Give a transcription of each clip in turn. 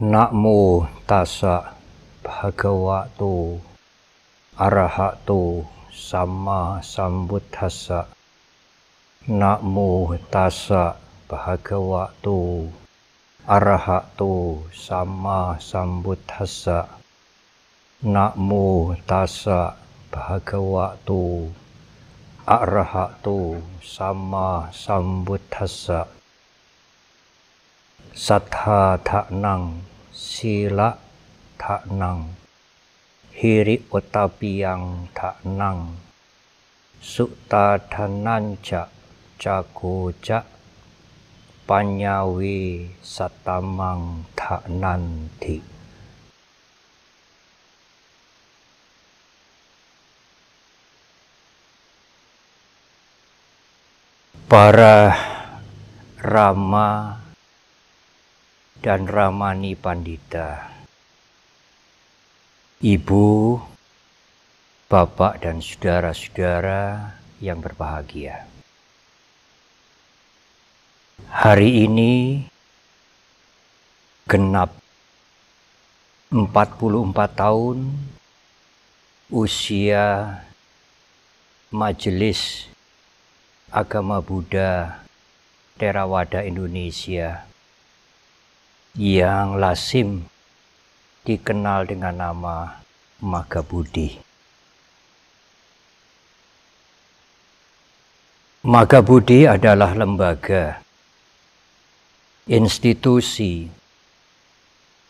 Namo tassa bhagavato arahato sama sambuddhassa. Namo tassa bhagavato arahato sama sambuddhassa. Namo tassa bhagavato arahato sama sambuddhassa. Sattha thaknang sila thaknang hiri ottapiyang thaknang sutta dhananca cagoca panyawe satamang thaknanti. Para Rama dan Ramani Pandita, Ibu, Bapak dan saudara-saudara yang berbahagia. Hari ini genap 44 tahun usia Majelis Agama Buddha Theravada Indonesia yang lazim dikenal dengan nama Magabudi. Magabudi adalah lembaga, institusi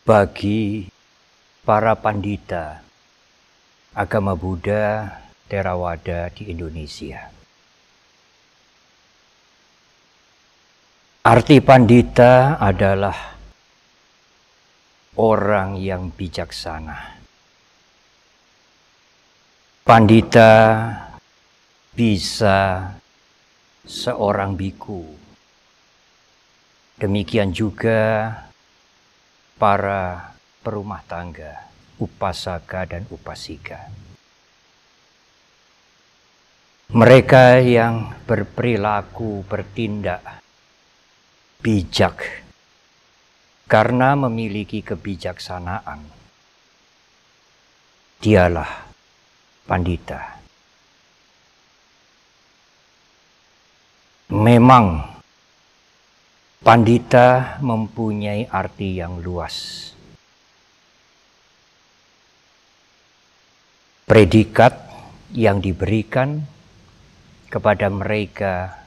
bagi para pandita agama Buddha Theravada di Indonesia. Arti pandita adalah orang yang bijaksana. Pandita bisa seorang biku. Demikian juga para perumah tangga, upasaka dan upasika. Mereka yang berperilaku, bertindak bijak karena memiliki kebijaksanaan, dialah pandita. Memang pandita mempunyai arti yang luas. Predikat yang diberikan kepada mereka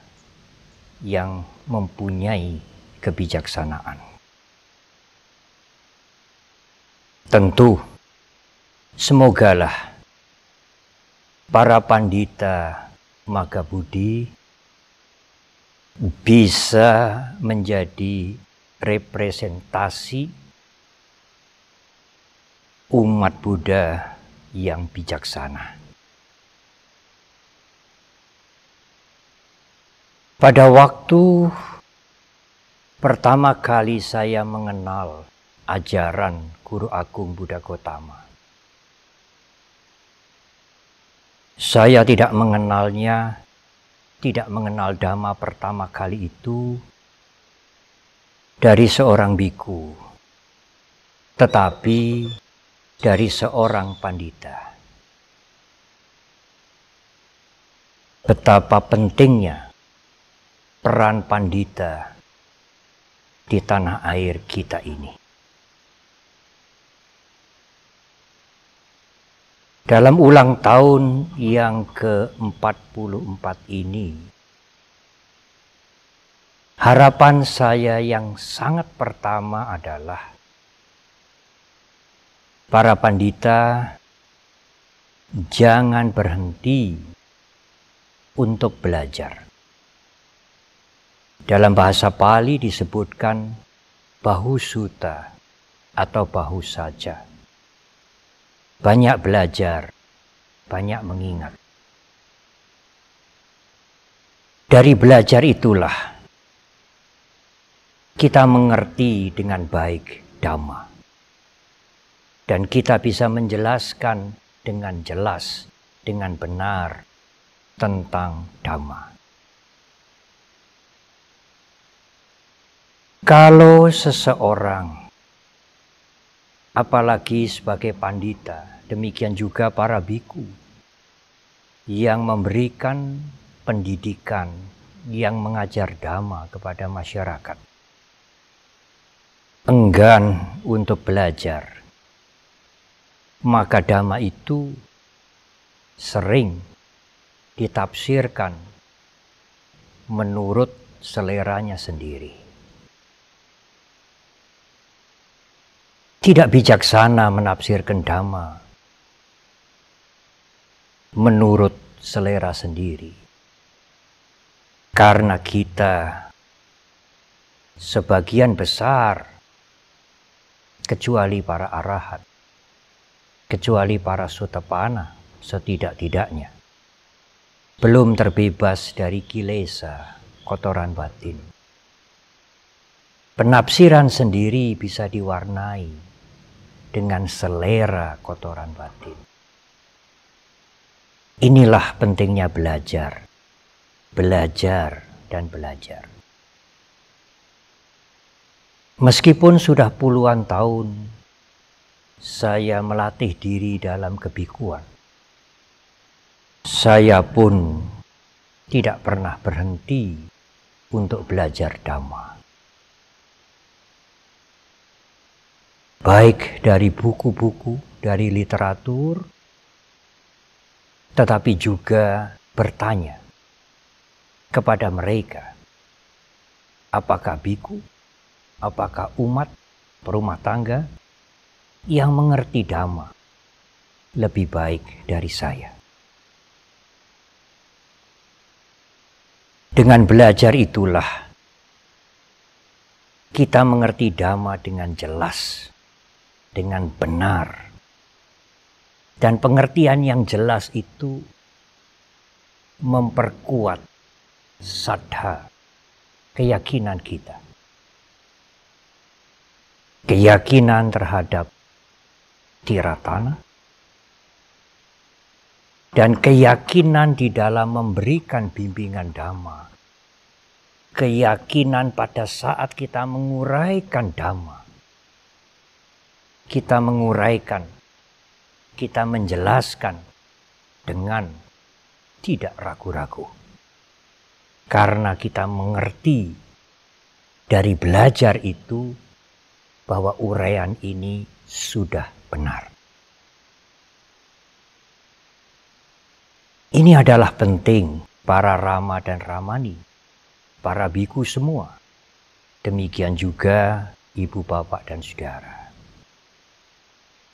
yang mempunyai kebijaksanaan. Tentu, semogalah para pandita Magabudi bisa menjadi representasi umat Buddha yang bijaksana. Pada waktu pertama kali saya mengenal ajaran Guru Agung Buddha Gotama, saya tidak mengenalnya, tidak mengenal Dhamma pertama kali itu dari seorang biku, tetapi dari seorang pandita. Betapa pentingnya peran pandita di tanah air kita ini. Dalam ulang tahun yang ke-44 ini, harapan saya yang sangat pertama adalah para pandita jangan berhenti untuk belajar. Dalam bahasa Pali disebutkan bahusuta atau bahu saja. Banyak belajar, banyak mengingat. Dari belajar itulah kita mengerti dengan baik Dhamma. Dan kita bisa menjelaskan dengan jelas, dengan benar tentang Dhamma. Kalau seseorang apalagi sebagai pandita, demikian juga para biku yang memberikan pendidikan, yang mengajar dhamma kepada masyarakat, enggan untuk belajar, maka dhamma itu sering ditafsirkan menurut seleranya sendiri. Tidak bijaksana menafsirkan dhamma menurut selera sendiri. Karena kita sebagian besar, kecuali para arahat, kecuali para sotapana setidak-tidaknya, belum terbebas dari kilesa, kotoran batin. Penafsiran sendiri bisa diwarnai dengan selera kotoran batin. Inilah pentingnya belajar, belajar dan belajar. Meskipun sudah puluhan tahun saya melatih diri dalam kebikuan, saya pun tidak pernah berhenti untuk belajar dhamma. Baik dari buku-buku, dari literatur, tetapi juga bertanya kepada mereka, apakah biku, apakah umat perumah tangga yang mengerti dhamma lebih baik dari saya. Dengan belajar itulah kita mengerti dhamma dengan jelas, dengan benar. Dan pengertian yang jelas itu memperkuat saddha, keyakinan kita. Keyakinan terhadap tiratana, dan keyakinan di dalam memberikan bimbingan dhamma. Keyakinan pada saat kita menguraikan dhamma. Kita menguraikan, kita menjelaskan dengan tidak ragu-ragu. Karena kita mengerti dari belajar itu bahwa uraian ini sudah benar. Ini adalah penting para rama dan ramani, para biku semua. Demikian juga ibu, bapak, dan saudara.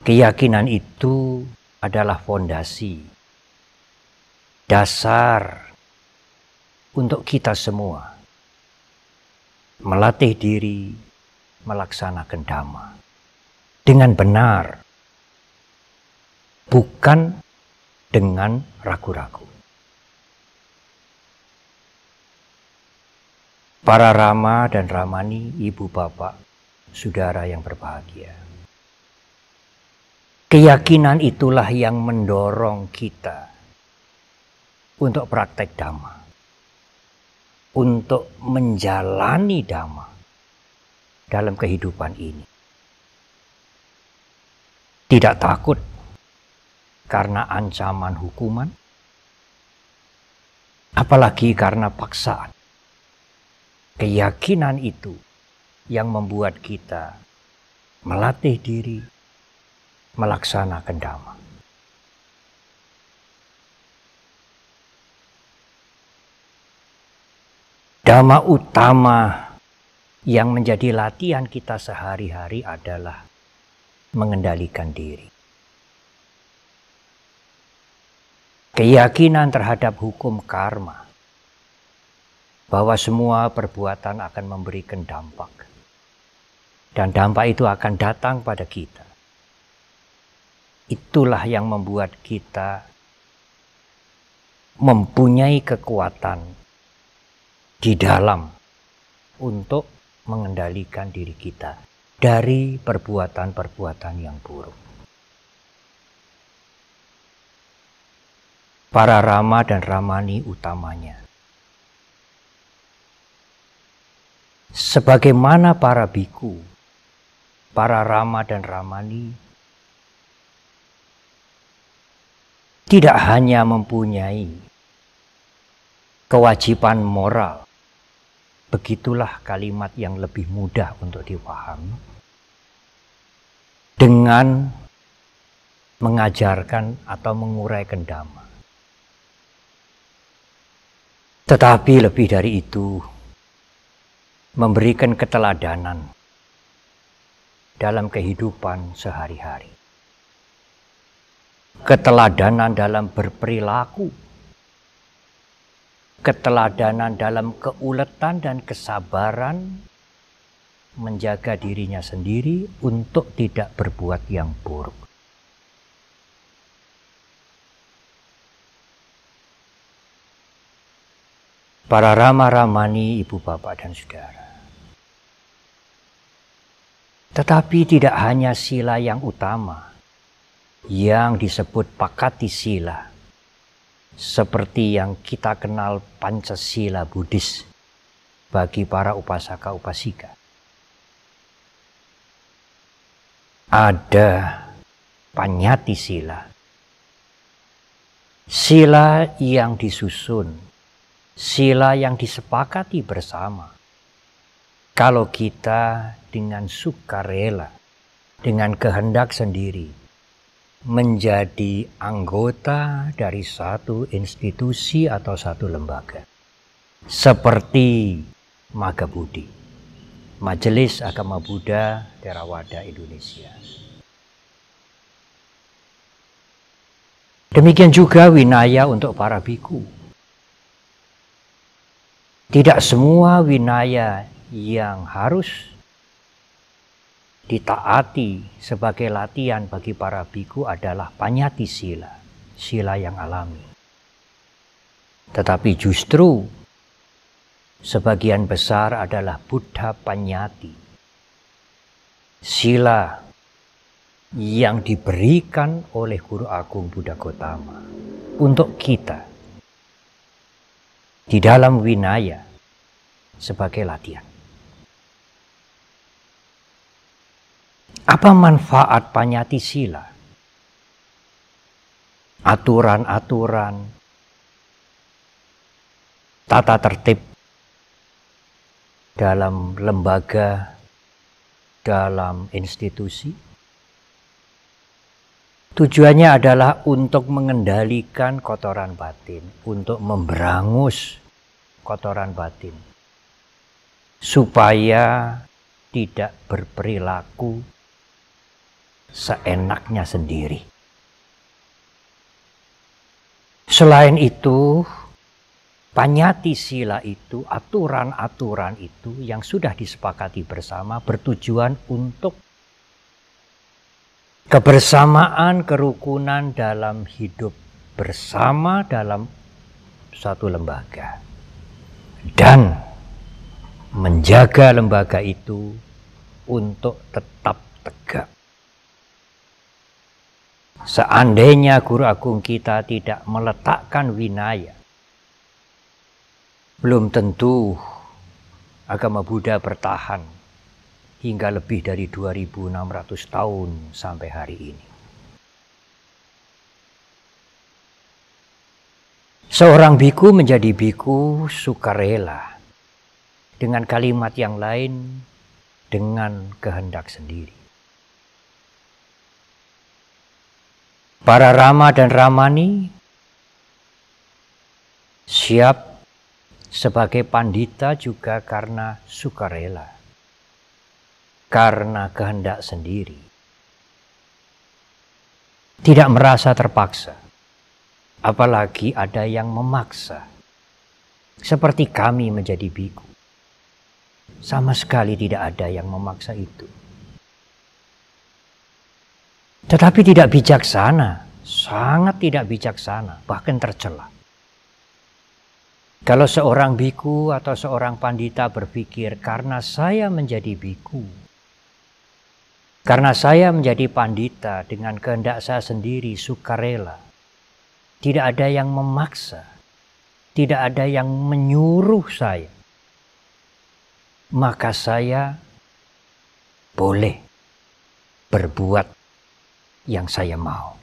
Keyakinan itu adalah fondasi, dasar untuk kita semua melatih diri melaksanakan dhamma dengan benar, bukan dengan ragu-ragu. Para rama dan ramani, ibu, bapak, saudara yang berbahagia. Keyakinan itulah yang mendorong kita untuk praktek dhamma, untuk menjalani dhamma dalam kehidupan ini. Tidak takut karena ancaman hukuman, apalagi karena paksaan. Keyakinan itu yang membuat kita melatih diri melaksanakan dhamma. Dhamma utama yang menjadi latihan kita sehari-hari adalah mengendalikan diri. Keyakinan terhadap hukum karma, bahwa semua perbuatan akan memberikan dampak. Dan dampak itu akan datang pada kita. Itulah yang membuat kita mempunyai kekuatan di dalam untuk mengendalikan diri kita dari perbuatan-perbuatan yang buruk. Para rama dan ramani utamanya, sebagaimana para biku para rama dan ramani tidak hanya mempunyai kewajiban moral, begitulah kalimat yang lebih mudah untuk dipahami, dengan mengajarkan atau menguraikan dhamma. Tetapi lebih dari itu, memberikan keteladanan dalam kehidupan sehari-hari. Keteladanan dalam berperilaku, keteladanan dalam keuletan dan kesabaran menjaga dirinya sendiri untuk tidak berbuat yang buruk. Para rama-ramani, ibu bapak dan saudara. Tetapi tidak hanya sila yang utama yang disebut Pakati Sila, seperti yang kita kenal Pancasila Buddhis bagi para upasaka upasika. Ada Panyati Sila, sila yang disusun, sila yang disepakati bersama. Kalau kita dengan sukarela, dengan kehendak sendiri, menjadi anggota dari satu institusi atau satu lembaga, seperti Magabudi, Majelis Agama Buddha Theravada Indonesia. Demikian juga winaya untuk para biku. Tidak semua winaya yang harus ditaati sebagai latihan bagi para biku adalah Panyati Sila, sila yang alami. Tetapi justru sebagian besar adalah Buddha Panyati, sila yang diberikan oleh Guru Agung Buddha Gautama untuk kita di dalam winaya sebagai latihan. Apa manfaat Panyati Sila? Aturan-aturan, tata tertib dalam lembaga, dalam institusi. Tujuannya adalah untuk mengendalikan kotoran batin, untuk memberangus kotoran batin, supaya tidak berperilaku seenaknya sendiri. Selain itu, Panyati Sila itu, aturan-aturan itu yang sudah disepakati bersama bertujuan untuk kebersamaan, kerukunan dalam hidup bersama dalam satu lembaga. Dan menjaga lembaga itu untuk tetap tegak. Seandainya Guru Agung kita tidak meletakkan winaya, belum tentu agama Buddha bertahan hingga lebih dari 2600 tahun sampai hari ini. Seorang biku menjadi biku sukarela, dengan kalimat yang lain, dengan kehendak sendiri. Para rama dan ramani siap sebagai pandita juga karena sukarela, karena kehendak sendiri. Tidak merasa terpaksa, apalagi ada yang memaksa. Seperti kami menjadi biku. Sama sekali tidak ada yang memaksa itu. Tetapi tidak bijaksana, sangat tidak bijaksana, bahkan tercela. Kalau seorang biku atau seorang pandita berpikir, karena saya menjadi biku, karena saya menjadi pandita dengan kehendak saya sendiri, sukarela, tidak ada yang memaksa, tidak ada yang menyuruh saya, maka saya boleh berbuat yang saya mau.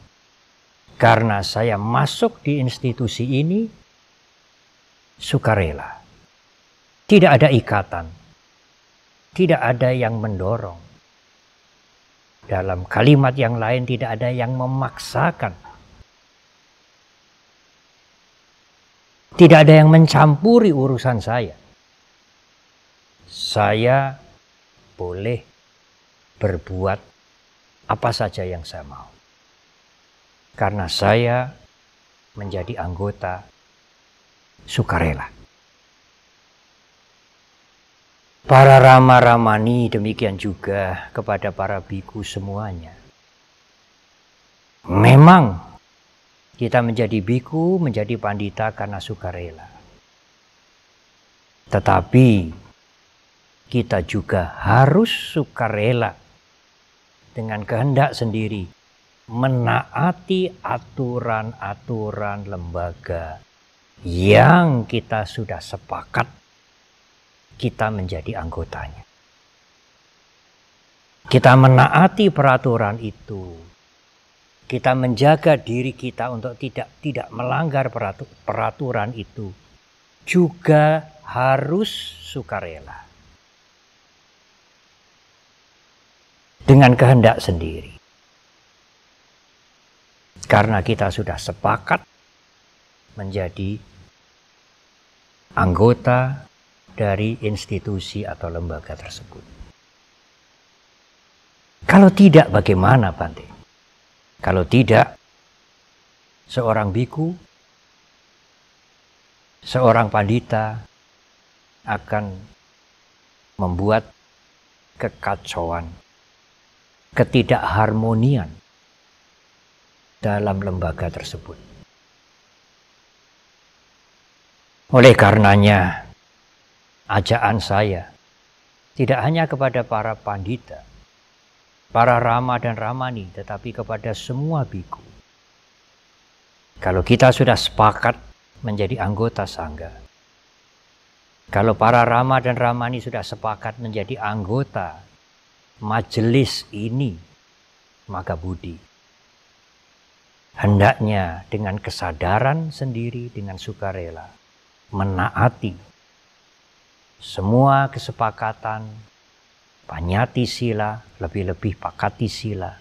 Karena saya masuk di institusi ini sukarela. Tidak ada ikatan. Tidak ada yang mendorong. Dalam kalimat yang lain tidak ada yang memaksakan. Tidak ada yang mencampuri urusan saya. Saya boleh berbuat apa saja yang saya mau. Karena saya menjadi anggota sukarela. Para rama-ramani demikian juga kepada para biku semuanya. Memang kita menjadi biku, menjadi pandita karena sukarela. Tetapi kita juga harus sukarela dengan kehendak sendiri menaati aturan-aturan lembaga yang kita sudah sepakat kita menjadi anggotanya. Kita menaati peraturan itu. Kita menjaga diri kita untuk tidak melanggar peraturan itu. Juga harus sukarela. Dengan kehendak sendiri. Karena kita sudah sepakat menjadi anggota dari institusi atau lembaga tersebut. Kalau tidak, bagaimana, Bante? Kalau tidak, seorang biku, seorang pandita akan membuat kekacauan, ketidakharmonian dalam lembaga tersebut. Oleh karenanya, ajaan saya tidak hanya kepada para pandita, para rama dan ramani, tetapi kepada semua biku. Kalau kita sudah sepakat menjadi anggota sangga, kalau para rama dan ramani sudah sepakat menjadi anggota majelis ini, maka budi. Hendaknya dengan kesadaran sendiri, dengan sukarela, menaati semua kesepakatan, panyati sila, lebih-lebih pakati sila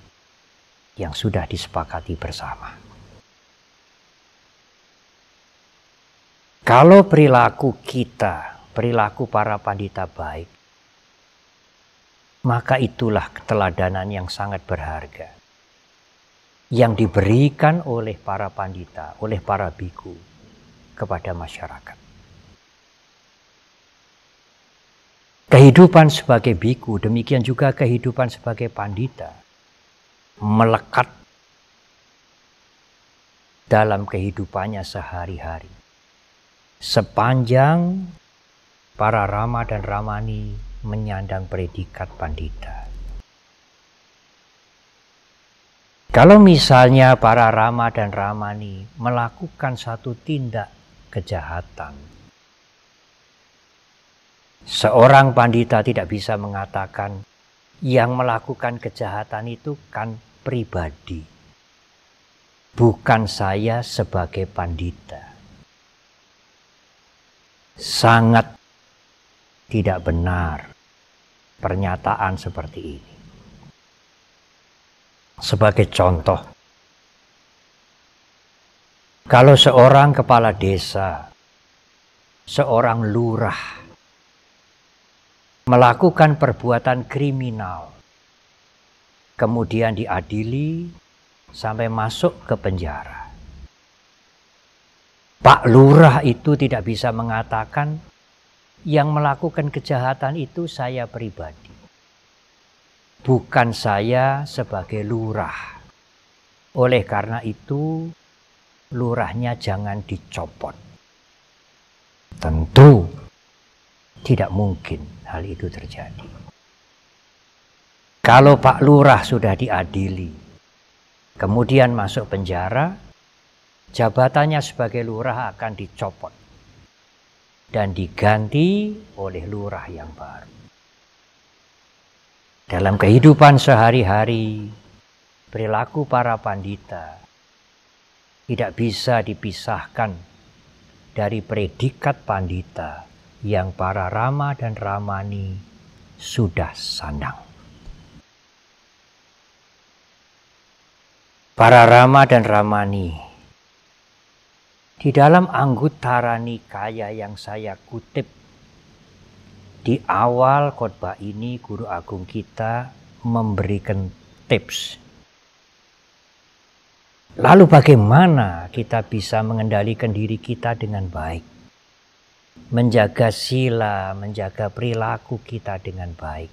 yang sudah disepakati bersama. Kalau perilaku kita, perilaku para pandita baik, maka itulah keteladanan yang sangat berharga yang diberikan oleh para pandita, oleh para biku kepada masyarakat. Kehidupan sebagai biku, demikian juga kehidupan sebagai pandita, melekat dalam kehidupannya sehari-hari. Sepanjang para rama dan ramani menyandang predikat pandita. Kalau misalnya para rama dan ramani melakukan satu tindak kejahatan, seorang pandita tidak bisa mengatakan yang melakukan kejahatan itu kan pribadi, bukan saya sebagai pandita. Sangat tidak benar pernyataan seperti ini. Sebagai contoh, kalau seorang kepala desa, seorang lurah melakukan perbuatan kriminal, kemudian diadili sampai masuk ke penjara, Pak Lurah itu tidak bisa mengatakan yang melakukan kejahatan itu saya pribadi. Bukan saya sebagai lurah. Oleh karena itu, lurahnya jangan dicopot. Tentu tidak mungkin hal itu terjadi. Kalau Pak Lurah sudah diadili, kemudian masuk penjara, jabatannya sebagai lurah akan dicopot dan diganti oleh lurah yang baru. Dalam kehidupan sehari-hari, perilaku para pandita tidak bisa dipisahkan dari predikat pandita yang para Rama dan Ramani sudah sandang. Para Rama dan Ramani di dalam Anguttara Nikaya yang saya kutip di awal khotbah ini, Guru Agung kita memberikan tips. Lalu bagaimana kita bisa mengendalikan diri kita dengan baik? Menjaga sila, menjaga perilaku kita dengan baik.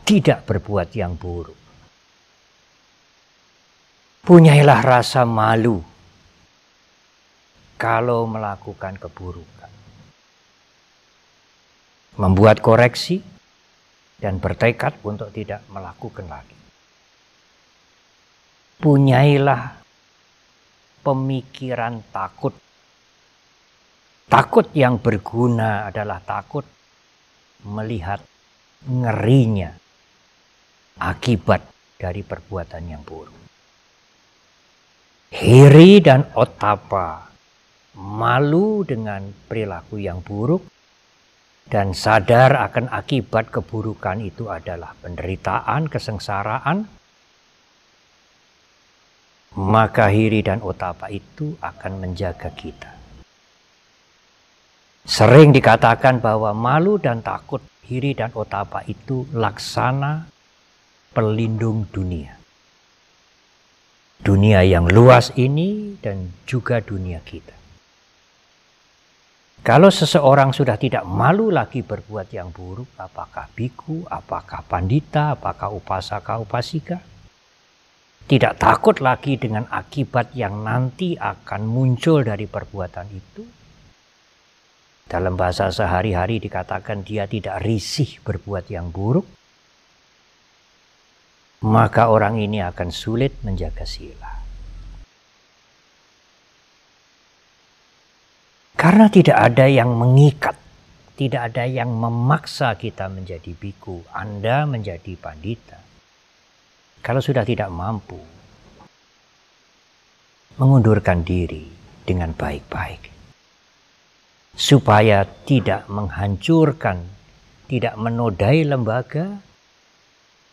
Tidak berbuat yang buruk. Punyailah rasa malu kalau melakukan keburukan. Membuat koreksi dan bertekad untuk tidak melakukan lagi. Punyailah pemikiran takut. Takut yang berguna adalah takut melihat ngerinya akibat dari perbuatan yang buruk. Hiri dan otapa, malu dengan perilaku yang buruk, dan sadar akan akibat keburukan itu adalah penderitaan, kesengsaraan, maka hiri dan otapa itu akan menjaga kita. Sering dikatakan bahwa malu dan takut, hiri dan otapa itu laksana pelindung dunia. Dunia yang luas ini dan juga dunia kita. Kalau seseorang sudah tidak malu lagi berbuat yang buruk, apakah biku, apakah pandita, apakah upasaka, upasika, tidak takut lagi dengan akibat yang nanti akan muncul dari perbuatan itu. Dalam bahasa sehari-hari dikatakan dia tidak risih berbuat yang buruk, maka orang ini akan sulit menjaga sila. Karena tidak ada yang mengikat, tidak ada yang memaksa kita menjadi biku, Anda menjadi pandita. Kalau sudah tidak mampu, mengundurkan diri dengan baik-baik. Supaya tidak menghancurkan, tidak menodai lembaga,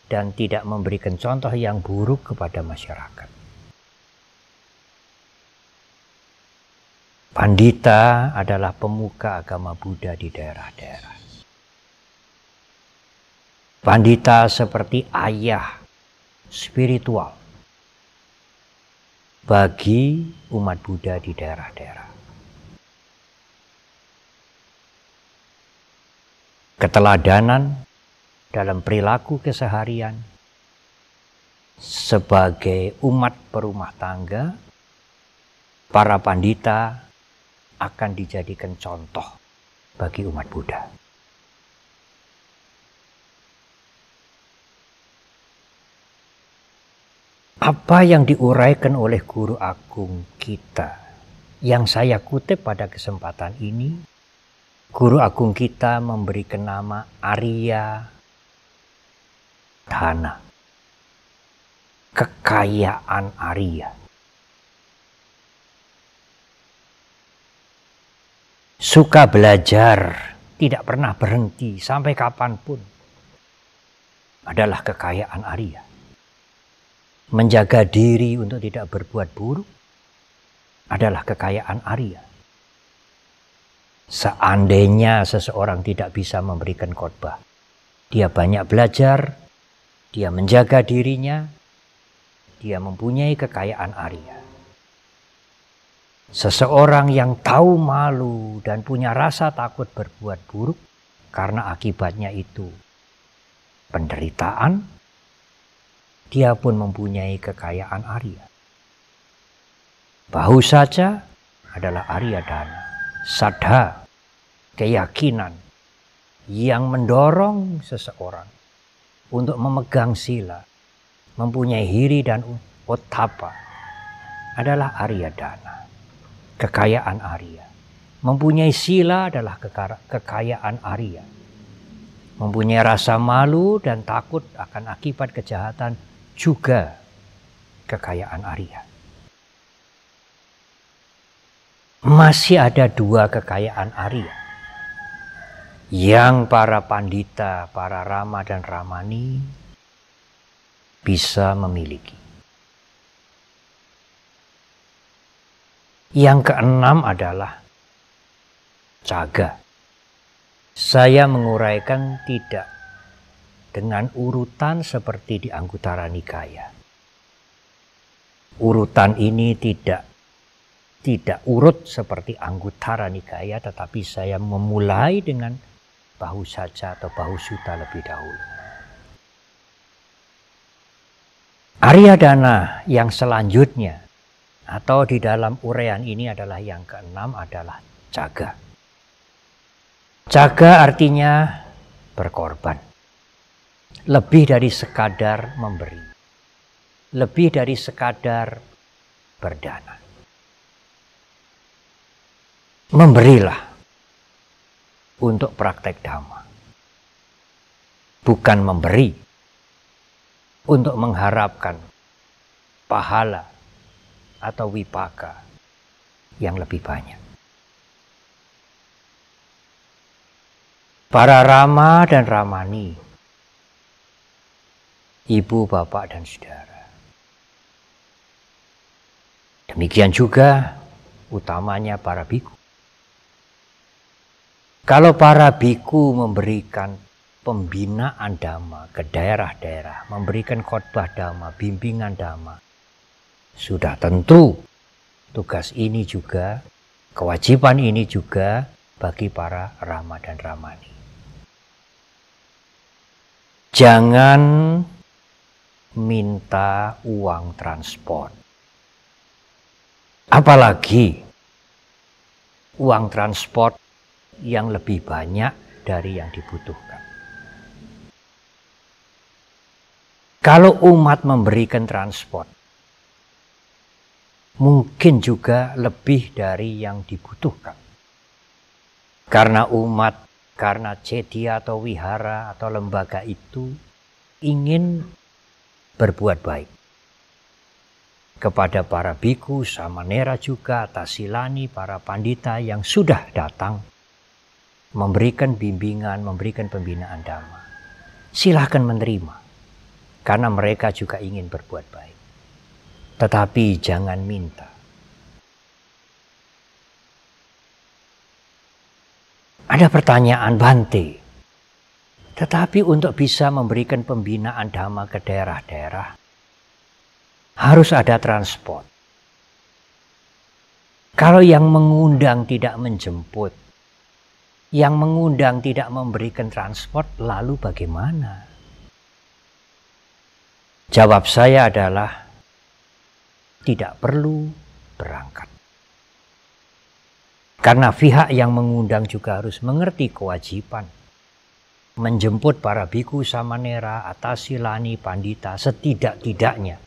dan tidak memberikan contoh yang buruk kepada masyarakat. Pandita adalah pemuka agama Buddha di daerah-daerah. Pandita seperti ayah spiritual bagi umat Buddha di daerah-daerah. Keteladanan dalam perilaku keseharian sebagai umat perumah tangga, para pandita akan dijadikan contoh bagi umat Buddha. Apa yang diuraikan oleh Guru Agung kita yang saya kutip pada kesempatan ini, Guru Agung kita memberikan nama Arya Dhana, kekayaan Arya. Suka belajar, tidak pernah berhenti sampai kapanpun, adalah kekayaan Arya. Menjaga diri untuk tidak berbuat buruk adalah kekayaan Arya. Seandainya seseorang tidak bisa memberikan khotbah, dia banyak belajar, dia menjaga dirinya, dia mempunyai kekayaan Arya. Seseorang yang tahu malu dan punya rasa takut berbuat buruk karena akibatnya itu penderitaan, dia pun mempunyai kekayaan Arya. Bahu saja adalah Arya Dhana, saddha, keyakinan yang mendorong seseorang untuk memegang sila, mempunyai hiri dan ottappa adalah Arya Dhana. Kekayaan Arya. Mempunyai sila adalah kekayaan Arya. mempunyai rasa malu dan takut akan akibat kejahatan, juga kekayaan Arya. Masih ada dua kekayaan Arya yang para pandita, para rama dan ramani bisa memiliki. Yang keenam adalah caga. Saya menguraikan tidak dengan urutan seperti di Anggutara Nikaya. Urutan ini tidak urut seperti Anggutara Nikaya, tetapi saya memulai dengan bahu saja atau bahu suta lebih dahulu. Aryadana yang selanjutnya atau di dalam uraian ini adalah yang keenam adalah caga. Caga artinya berkorban. Lebih dari sekadar memberi. Lebih dari sekadar berdana. Memberilah untuk praktek dhamma. Bukan memberi untuk mengharapkan pahala atau wipaka yang lebih banyak. Para rama dan ramani, ibu, bapak, dan saudara. Demikian juga utamanya para biku. Kalau para biku memberikan pembinaan dhamma ke daerah-daerah, memberikan khotbah dhamma, bimbingan dhamma, sudah tentu tugas ini juga, kewajiban ini juga bagi para rama dan ramani. Jangan minta uang transport. Apalagi uang transport yang lebih banyak dari yang dibutuhkan. Kalau umat memberikan transport, mungkin juga lebih dari yang dibutuhkan. Karena umat, karena cedia atau wihara atau lembaga itu ingin berbuat baik kepada para biku, samanera juga, tasilani, para pandita yang sudah datang memberikan bimbingan, memberikan pembinaan dhamma. Silahkan menerima, karena mereka juga ingin berbuat baik. Tetapi jangan minta. Ada pertanyaan, Bante, tetapi untuk bisa memberikan pembinaan dhamma ke daerah-daerah, harus ada transport. Kalau yang mengundang tidak menjemput, yang mengundang tidak memberikan transport, lalu bagaimana? Jawab saya adalah tidak perlu berangkat. Karena pihak yang mengundang juga harus mengerti kewajiban menjemput para biku, samanera, atasilani, pandita, setidak-tidaknya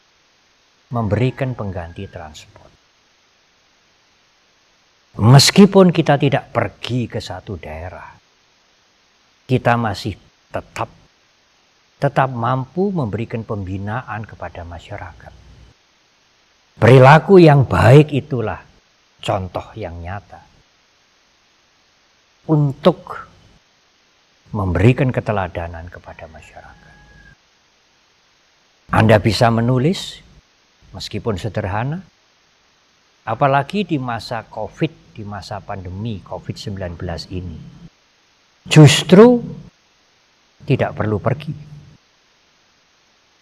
memberikan pengganti transport. Meskipun kita tidak pergi ke satu daerah, kita masih tetap mampu memberikan pembinaan kepada masyarakat. Perilaku yang baik itulah contoh yang nyata untuk memberikan keteladanan kepada masyarakat. Anda bisa menulis meskipun sederhana, apalagi di masa COVID, di masa pandemi COVID-19 ini. Justru tidak perlu pergi.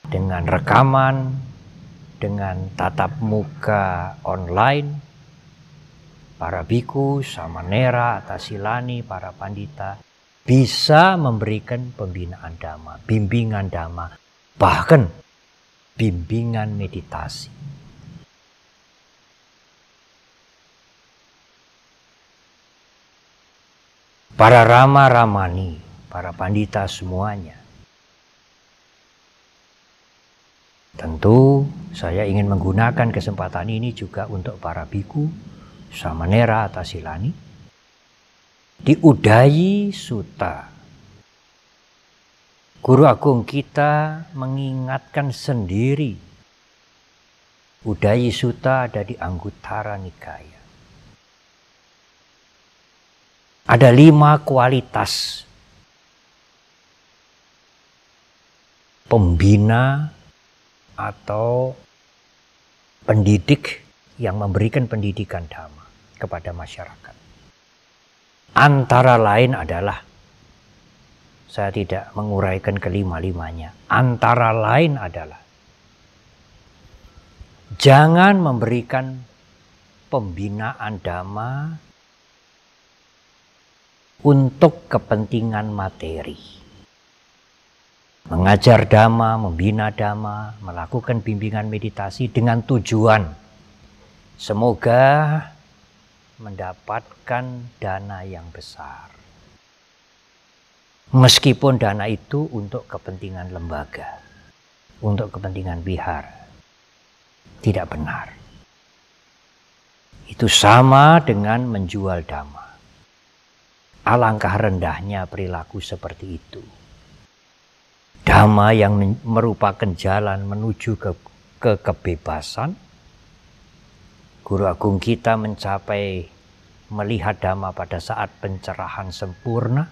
Dengan rekaman, dengan tatap muka online, para biku, samanera, atasilani, para pandita bisa memberikan pembinaan dhamma, bimbingan dhamma, bahkan bimbingan meditasi. Para rama ramani, para pandita semuanya. Tentu saya ingin menggunakan kesempatan ini juga untuk para biku, samanera, atasilani. Di Udayi Sutta Guru Agung kita mengingatkan sendiri, Udayi Sutta ada di Anguttara Nikaya. Ada 5 kualitas pembina atau pendidik yang memberikan pendidikan Dhamma kepada masyarakat. Antara lain adalah, saya tidak menguraikan kelima-limanya, antara lain adalah jangan memberikan pembinaan Dhamma untuk kepentingan materi. Mengajar Dhamma, membina Dhamma, melakukan bimbingan meditasi dengan tujuan semoga mendapatkan dana yang besar. Meskipun dana itu untuk kepentingan lembaga, untuk kepentingan wihara, tidak benar. Itu sama dengan menjual Dhamma. Alangkah rendahnya perilaku seperti itu. Dhamma yang merupakan jalan menuju ke kebebasan. Guru Agung kita mencapai melihat Dhamma pada saat pencerahan sempurna.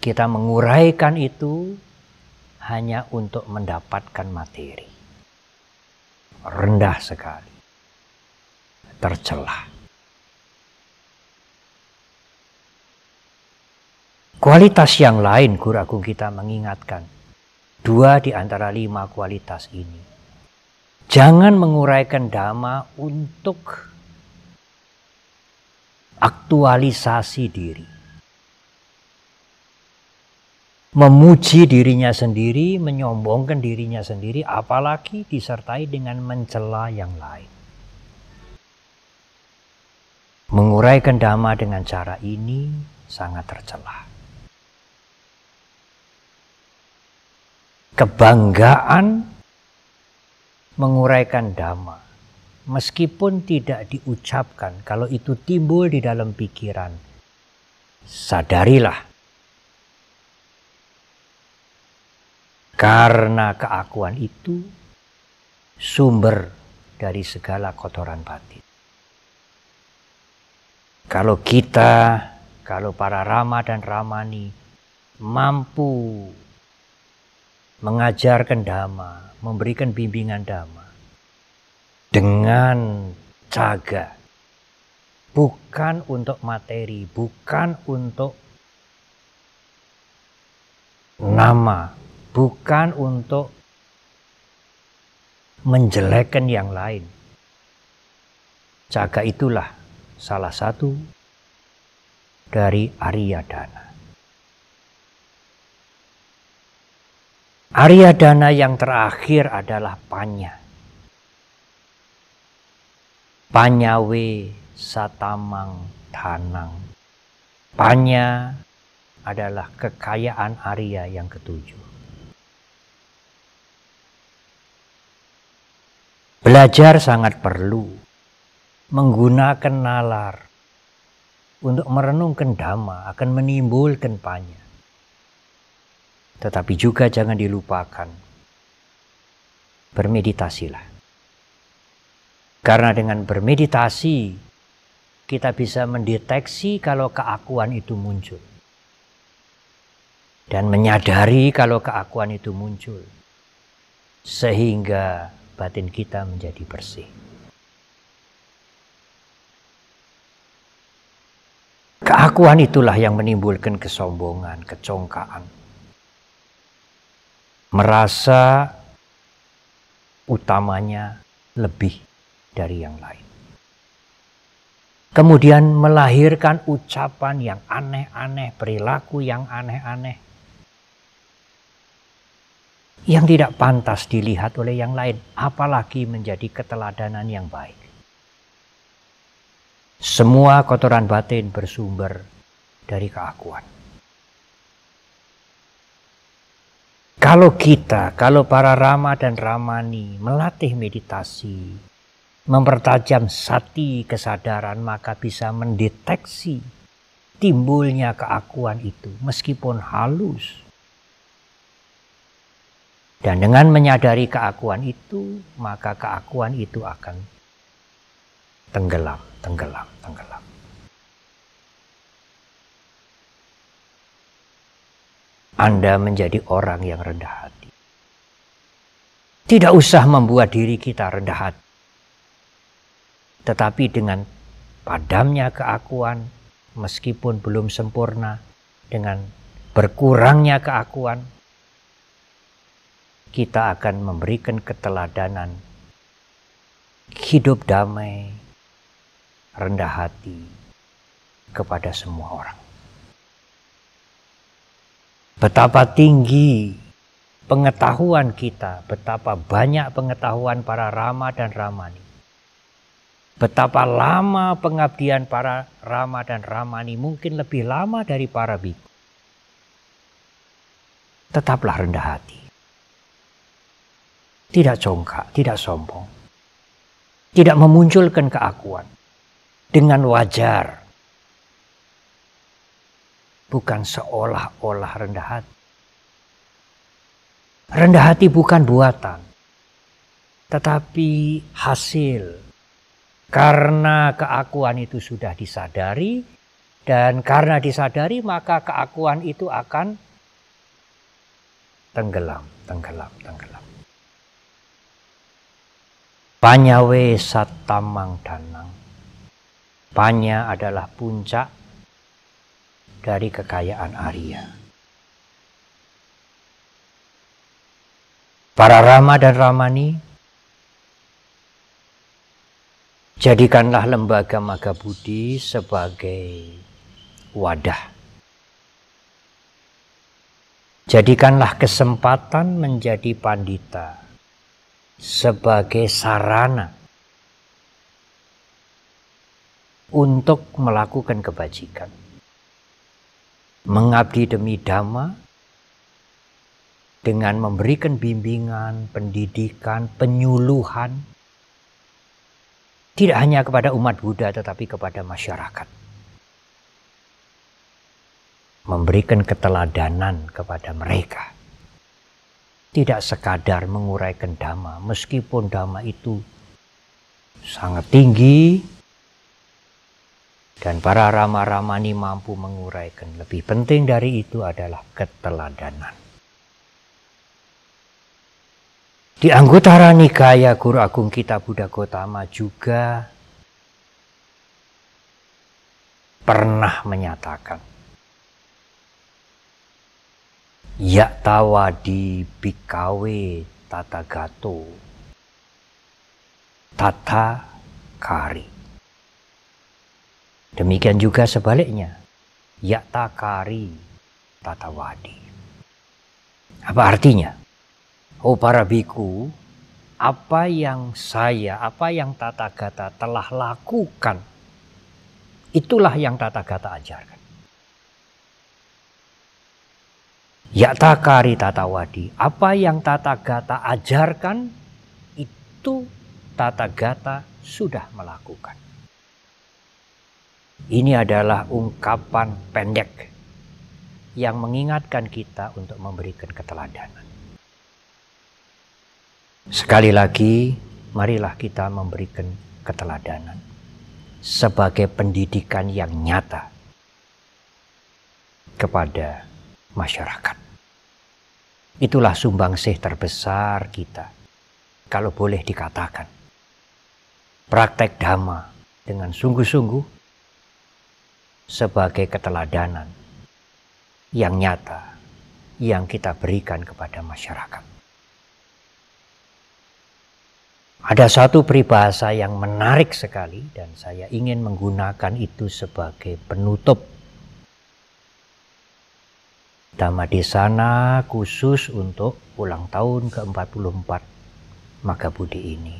Kita menguraikan itu hanya untuk mendapatkan materi. Rendah sekali. Tercela. Kualitas yang lain Guru Agung kita mengingatkan. 2 di antara 5 kualitas ini. Jangan menguraikan Dhamma untuk aktualisasi diri. Memuji dirinya sendiri, menyombongkan dirinya sendiri, apalagi disertai dengan mencela yang lain. Menguraikan Dhamma dengan cara ini sangat tercela. Kebanggaan menguraikan Dhamma, meskipun tidak diucapkan, kalau itu timbul di dalam pikiran, sadarilah. Karena keakuan itu sumber dari segala kotoran batin. Kalau para Rama dan Ramani mampu mengajarkan Dhamma, memberikan bimbingan Dhamma dengan caga, bukan untuk materi, bukan untuk nama, bukan untuk menjelekkan yang lain. Caga itulah salah satu dari Arya Dana. Arya Dana yang terakhir adalah panya. Panyawe satamang dhanang. Panya adalah kekayaan Arya yang ketujuh. Belajar sangat perlu. Menggunakan nalar untuk merenungkan Dhamma akan menimbulkan panya. Tetapi juga jangan dilupakan, bermeditasilah. Karena dengan bermeditasi, kita bisa mendeteksi kalau keakuan itu muncul. Dan menyadari kalau keakuan itu muncul. Sehingga batin kita menjadi bersih. Keakuan itulah yang menimbulkan kesombongan, kecongkaan. Merasa utamanya lebih dari yang lain. Kemudian melahirkan ucapan yang aneh-aneh, perilaku yang aneh-aneh, yang tidak pantas dilihat oleh yang lain, apalagi menjadi keteladanan yang baik. Semua kotoran batin bersumber dari keakuan. Kalau para Rama dan Ramani melatih meditasi, mempertajam sati kesadaran, maka bisa mendeteksi timbulnya keakuan itu meskipun halus. Dan dengan menyadari keakuan itu, maka keakuan itu akan tenggelam. Anda menjadi orang yang rendah hati. Tidak usah membuat diri kita rendah hati. Tetapi dengan padamnya keakuan, meskipun belum sempurna, dengan berkurangnya keakuan, kita akan memberikan keteladanan hidup damai, rendah hati kepada semua orang. Betapa tinggi pengetahuan kita, betapa banyak pengetahuan para Rama dan Ramani. Betapa lama pengabdian para Rama dan Ramani, mungkin lebih lama dari para biku. Tetaplah rendah hati. Tidak congkak, tidak sombong. Tidak memunculkan keakuan. Dengan wajar. Bukan seolah-olah rendah hati. Rendah hati bukan buatan. Tetapi hasil. Karena keakuan itu sudah disadari. Dan karena disadari maka keakuan itu akan tenggelam. Panyawe satamang danang. Panya adalah puncak dari kekayaan Arya. Para Rama dan Ramani, jadikanlah lembaga Magabudi sebagai wadah. Jadikanlah kesempatan menjadi pandita sebagai sarana untuk melakukan kebajikan. Mengabdi demi Dhamma dengan memberikan bimbingan, pendidikan, penyuluhan. Tidak hanya kepada umat Buddha tetapi kepada masyarakat. Memberikan keteladanan kepada mereka. Tidak sekadar menguraikan Dhamma, meskipun Dhamma itu sangat tinggi dan para Rama-Ramani mampu menguraikan. Lebih penting dari itu adalah keteladanan. Di Anguttara Nikaya Guru Agung kita Buddha Gautama juga pernah menyatakan, Yaktawadi bhikkhave tatagato tata kari. Demikian juga sebaliknya, yaktakari tatawadi. Apa artinya? Oh para biku, apa yang Tathagata telah lakukan, itulah yang Tathagata ajarkan. Yaktakari tatawadi, apa yang Tathagata ajarkan, itu Tathagata sudah melakukan. Ini adalah ungkapan pendek yang mengingatkan kita untuk memberikan keteladanan. Sekali lagi, marilah kita memberikan keteladanan sebagai pendidikan yang nyata kepada masyarakat. Itulah sumbangsih terbesar kita, kalau boleh dikatakan. Praktek Dhamma dengan sungguh-sungguh sebagai keteladanan yang nyata yang kita berikan kepada masyarakat. Ada satu peribahasa yang menarik sekali dan saya ingin menggunakan itu sebagai penutup Dhammadesana khusus untuk ulang tahun ke-44 Magabudi ini.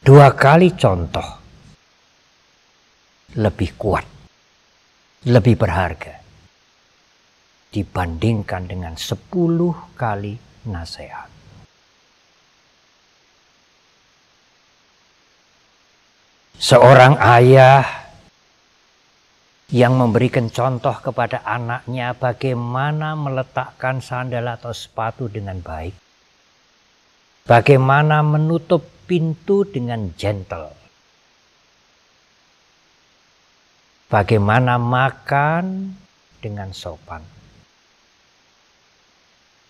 Dua kali contoh lebih kuat, lebih berharga dibandingkan dengan 10 kali nasihat. Seorang ayah yang memberikan contoh kepada anaknya bagaimana meletakkan sandal atau sepatu dengan baik, bagaimana menutup pintu dengan gentle, bagaimana makan dengan sopan.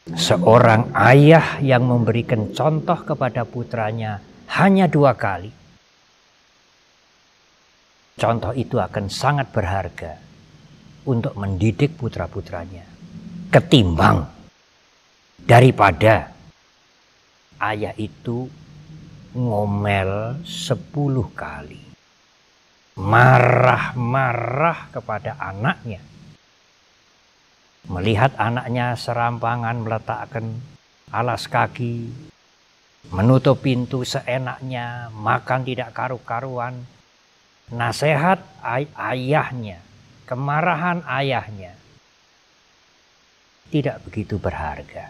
Seorang ayah yang memberikan contoh kepada putranya hanya 2 kali. Contoh itu akan sangat berharga untuk mendidik putra-putranya. Ketimbang daripada ayah itu ngomel 10 kali. Marah-marah kepada anaknya. Melihat anaknya serampangan meletakkan alas kaki, menutup pintu seenaknya, makan tidak karu-karuan. Nasihat ayahnya, kemarahan ayahnya tidak begitu berharga.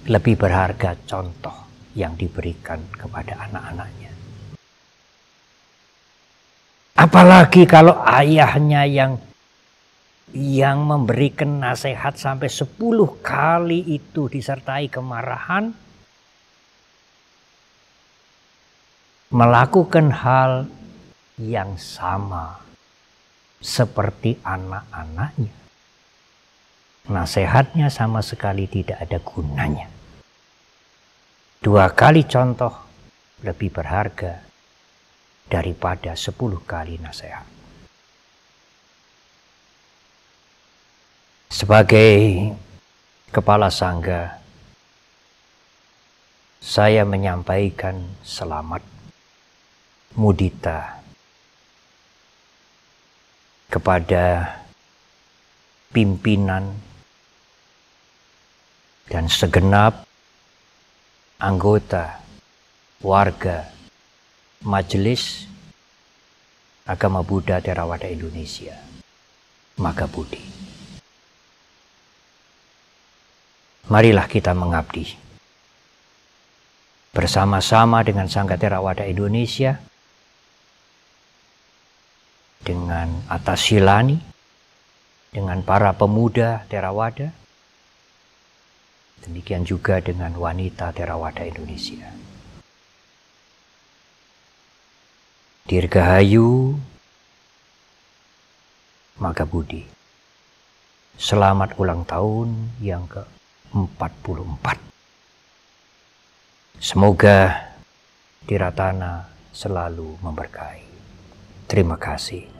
Lebih berharga contoh yang diberikan kepada anak-anaknya. Apalagi kalau ayahnya yang memberikan nasihat sampai 10 kali itu disertai kemarahan, melakukan hal yang sama seperti anak-anaknya. Nasihatnya sama sekali tidak ada gunanya. 2 kali contoh lebih berharga daripada 10 kali nasihat. Sebagai kepala sangga, saya menyampaikan selamat mudita kepada pimpinan dan segenap anggota warga Majelis Agama Buddha Theravada Indonesia, Magabudi. Marilah kita mengabdi bersama-sama dengan Sangga Theravada Indonesia, dengan Atas Silani, dengan para pemuda Theravada, demikian juga dengan wanita Theravada Indonesia. Dirgahayu Magabudi. Selamat ulang tahun yang ke-44. Semoga Tiratana selalu memberkahi. Terima kasih.